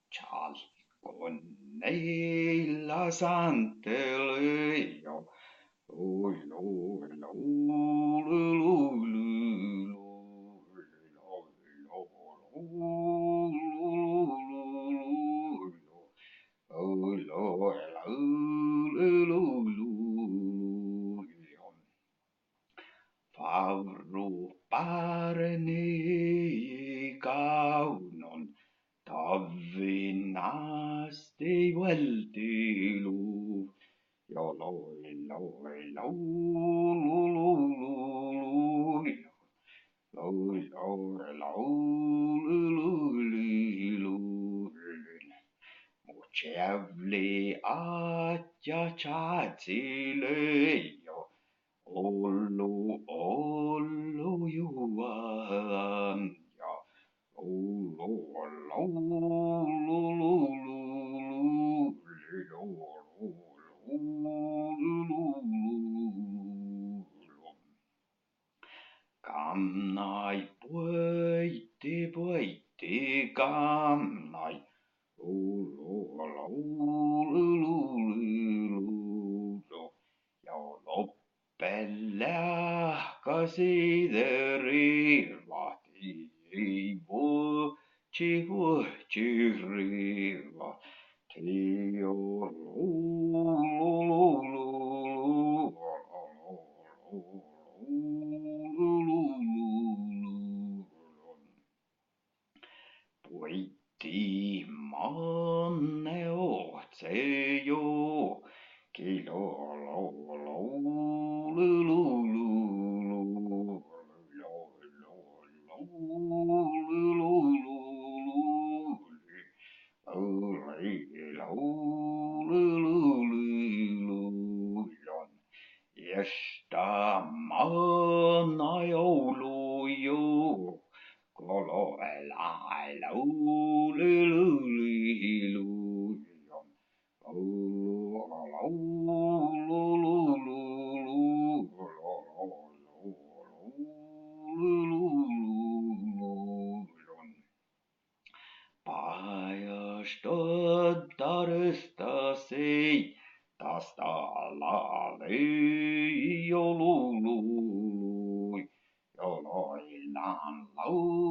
Cialconeilla santelio, lui, lui, Fauru parni kaunon, Tavinasti vältilu, ja loi, loi, laululului, loi, loi, laululului. Mut jävli atja chatsile jo, ollu juan ja Kamnai poitti kamnai. Ja loppelääkäsiderivat ei vuotsirivat. Tio Poitti manne ootse jo, kilo Esta manna jouluju, koloelai laululilujon. Pajastoddarustasi tastalali joulului, joloillaan laulu.